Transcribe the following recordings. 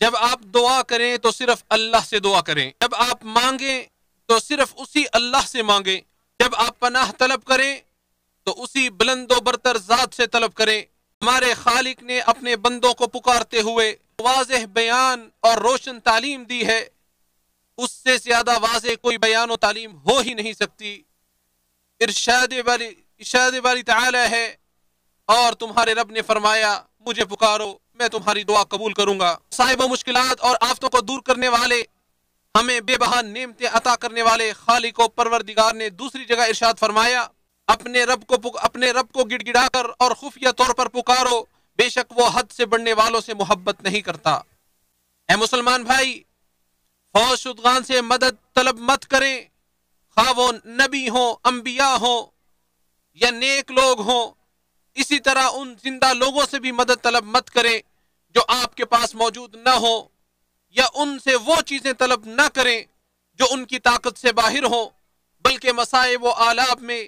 جب آپ دعا کریں تو صرف اللہ سے دعا کریں، جب آپ مانگیں تو صرف اسی اللہ سے مانگیں، جب آپ پناہ طلب کریں تو اسی بلند و برتر ذات سے طلب کریں۔ ہمارے خالق نے اپنے بندوں کو پکارتے ہوئے واضح بیان اور روشن تعلیم دی ہے، اس سے زیادہ واضح کوئی بیان و تعلیم ہو ہی نہیں سکتی۔ ارشاد باری تعالی ہے، اور تمہارے رب نے فرمایا مجھے پکارو میں تمہاری دعا قبول کروں گا۔ صاحب و مشکلات اور آفتوں کو دور کرنے والے، ہمیں بے بہا نعمتیں عطا کرنے والے خالق و پروردگار نے دوسری جگہ ارشاد فرمایا، اپنے رب کو گڑ گڑا کر اور خفیہ طور پر پکارو، بے شک وہ حد سے بڑھنے والوں سے محبت نہیں کرتا۔ اے مسلمان بھائی، فوج شدگان سے مدد طلب مت کریں، خواہ وہ نبی ہوں، انبیاء ہوں یا نیک لوگ ہوں۔ اسی طرح ان زندہ لوگوں سے بھی مدد طلب مت کریں جو آپ کے پاس موجود نہ ہو، یا ان سے وہ چیزیں طلب نہ کریں جو ان کی طاقت سے باہر ہوں، بلکہ مصائب و آلات میں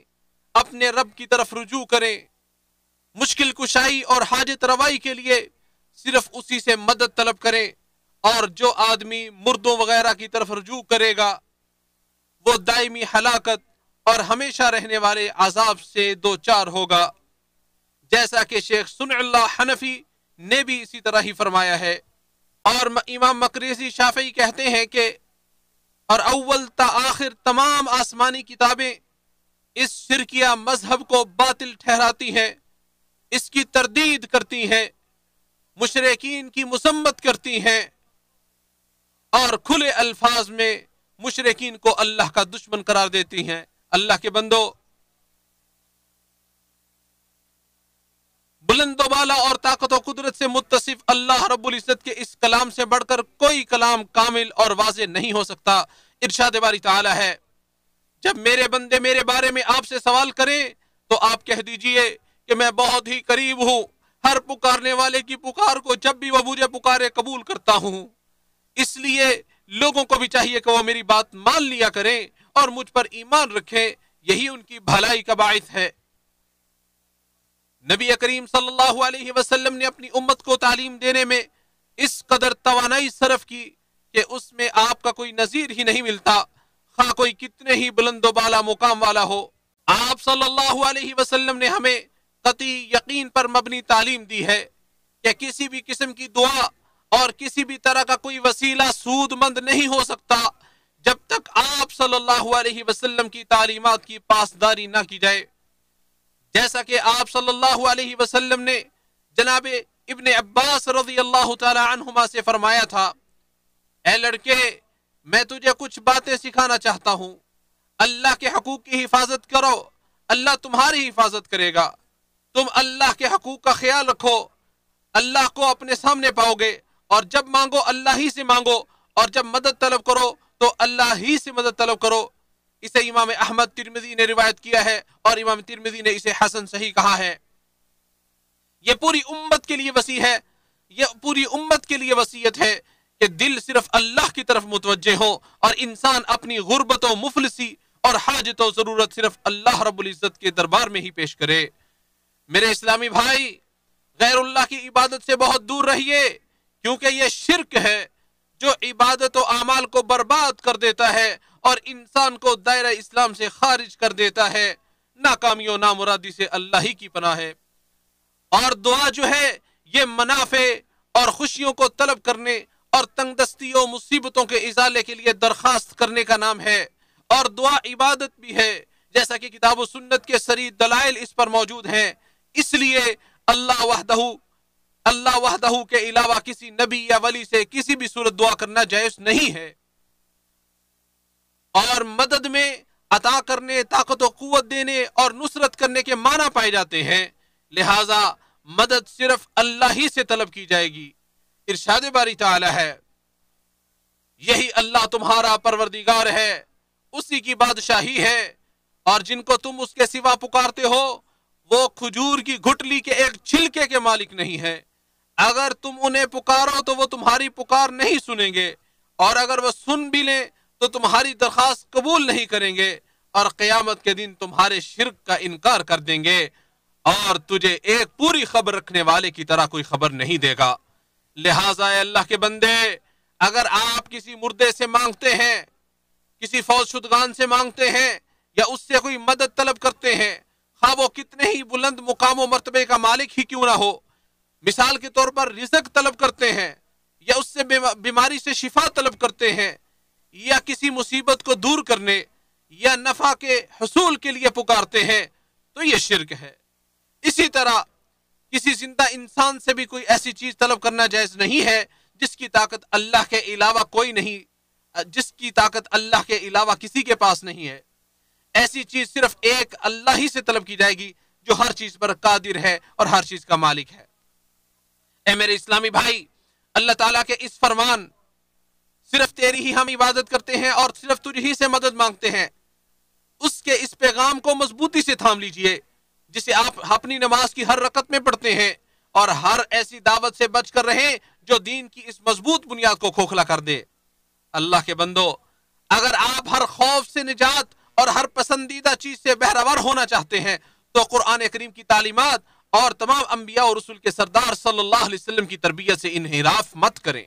اپنے رب کی طرف رجوع کریں۔ مشکل کشائی اور حاجت روائی کے لیے صرف اسی سے مدد طلب کریں، اور جو آدمی مردوں وغیرہ کی طرف رجوع کرے گا وہ دائمی ہلاکت اور ہمیشہ رہنے والے عذاب سے دوچار ہوگا، جیسا کہ شیخ سنع اللہ حنفی نے بھی اسی طرح ہی فرمایا ہے۔ اور امام مقریزی شافعی کہتے ہیں کہ اور اول تا آخر تمام آسمانی کتابیں اس شرکیہ مذہب کو باطل ٹھہراتی ہیں، اس کی تردید کرتی ہیں، مشرکین کی مذمت کرتی ہیں، اور کھلے الفاظ میں مشرکین کو اللہ کا دشمن قرار دیتی ہیں۔ اللہ کے بندو، بلند و بالا اور طاقت و قدرت سے متصف اللہ رب العزت کے اس کلام سے بڑھ کر کوئی کلام کامل اور واضح نہیں ہو سکتا۔ ارشاد باری تعالی ہے، جب میرے بندے میرے بارے میں آپ سے سوال کریں تو آپ کہہ دیجئے کہ میں بہت ہی قریب ہوں، ہر پکارنے والے کی پکار کو جب بھی وہ مجھے پکارے قبول کرتا ہوں۔ اس لیے لوگوں کو بھی چاہیے کہ وہ میری بات مان لیا کریں اور مجھ پر ایمان رکھیں، یہی ان کی بھلائی کا باعث ہے۔ نبی کریم صلی اللہ علیہ وسلم نے اپنی امت کو تعلیم دینے میں اس قدر توانائی صرف کی کہ اس میں آپ کا کوئی نظیر ہی نہیں ملتا، خواہ کوئی کتنے ہی بلند و بالا مقام والا ہو۔ آپ صلی اللہ علیہ وسلم نے ہمیں قطعی یقین پر مبنی تعلیم دی ہے کہ کسی بھی قسم کی دعا اور کسی بھی طرح کا کوئی وسیلہ سود مند نہیں ہو سکتا جب تک آپ صلی اللہ علیہ وسلم کی تعلیمات کی پاسداری نہ کی جائے۔ جیسا کہ آپ صلی اللہ علیہ وسلم نے جناب ابن عباس رضی اللہ تعالی عنہما سے فرمایا تھا، اے لڑکے، میں تجھے کچھ باتیں سکھانا چاہتا ہوں، اللہ کے حقوق کی حفاظت کرو، اللہ تمہاری حفاظت کرے گا۔ تم اللہ کے حقوق کا خیال رکھو، اللہ کو اپنے سامنے پاؤ گے، اور جب مانگو اللہ ہی سے مانگو، اور جب مدد طلب کرو تو اللہ ہی سے مدد طلب کرو۔ اسے امام احمد ترمذی نے روایت کیا ہے، اور امام ترمذی نے اسے حسن صحیح کہا ہے۔ یہ پوری امت کے لیے وصیت ہے، یہ پوری امت کے لیے وصیت ہے کہ دل صرف اللہ کی طرف متوجہ ہو، اور انسان اپنی غربت و مفلسی اور حاجت و ضرورت صرف اللہ رب العزت کے دربار میں ہی پیش کرے۔ میرے اسلامی بھائی، غیر اللہ کی عبادت سے بہت دور رہیے، کیونکہ یہ شرک ہے جو عبادت و اعمال کو برباد کر دیتا ہے اور انسان کو دائرہ اسلام سے خارج کر دیتا ہے۔ ناکامی و نامرادی سے اللہ ہی کی پناہ ہے۔ اور دعا جو ہے یہ منافع اور خوشیوں کو طلب کرنے اور تنگ دستی و مصیبتوں کے ازالے کے لیے درخواست کرنے کا نام ہے، اور دعا عبادت بھی ہے، جیسا کہ کتاب و سنت کے صریح دلائل اس پر موجود ہیں۔ اس لیے اللہ وحدہ کے علاوہ کسی نبی یا ولی سے کسی بھی صورت دعا کرنا جائز نہیں ہے۔ اور مدد میں عطا کرنے، طاقت و قوت دینے اور نصرت کرنے کے معنی پائے جاتے ہیں، لہذا مدد صرف اللہ ہی سے طلب کی جائے گی۔ ارشاد باری تعالی ہے، یہی اللہ تمہارا پروردگار ہے، اسی کی بادشاہی ہے، اور جن کو تم اس کے سوا پکارتے ہو وہ کھجور کی گھٹلی کے ایک چھلکے کے مالک نہیں ہے۔ اگر تم انہیں پکارو تو وہ تمہاری پکار نہیں سنیں گے، اور اگر وہ سن بھی لیں تو تمہاری درخواست قبول نہیں کریں گے، اور قیامت کے دن تمہارے شرک کا انکار کر دیں گے، اور تجھے ایک پوری خبر رکھنے والے کی طرح کوئی خبر نہیں دے گا۔ لہٰذا اے اللہ کے بندے، اگر آپ کسی مردے سے مانگتے ہیں، کسی فوت شدگان سے مانگتے ہیں، یا اس سے کوئی مدد طلب کرتے ہیں، خواہ وہ کتنے ہی بلند مقام و مرتبے کا مالک ہی کیوں نہ ہو، مثال کے طور پر رزق طلب کرتے ہیں، یا اس سے بیماری سے شفا طلب کرتے ہیں، یا کسی مصیبت کو دور کرنے یا نفع کے حصول کے لیے پکارتے ہیں، تو یہ شرک ہے۔ اسی طرح کسی زندہ انسان سے بھی کوئی ایسی چیز طلب کرنا جائز نہیں ہے جس کی طاقت اللہ کے علاوہ کوئی نہیں، جس کی طاقت اللہ کے علاوہ کسی کے پاس نہیں ہے۔ ایسی چیز صرف ایک اللہ ہی سے طلب کی جائے گی جو ہر چیز پر قادر ہے اور ہر چیز کا مالک ہے۔ اے میرے اسلامی بھائی، اللہ تعالیٰ کے اس فرمان صرف تیری ہی ہم عبادت کرتے ہیں اور صرف تجھ ہی سے مدد مانگتے ہیں، اس کے اس پیغام کو مضبوطی سے تھام لیجئے جسے آپ اپنی نماز کی ہر رکعت میں پڑھتے ہیں، اور ہر ایسی دعوت سے بچ کر رہیں جو دین کی اس مضبوط بنیاد کو کھوکھلا کر دے۔ اللہ کے بندو، اگر آپ ہر خوف سے نجات اور ہر پسندیدہ چیز سے بہرور ہونا چاہتے ہیں تو قرآن کریم کی تعلیمات اور تمام انبیاء اور رسول کے سردار صلی اللہ علیہ وسلم کی تربیت سے انحراف مت کریں۔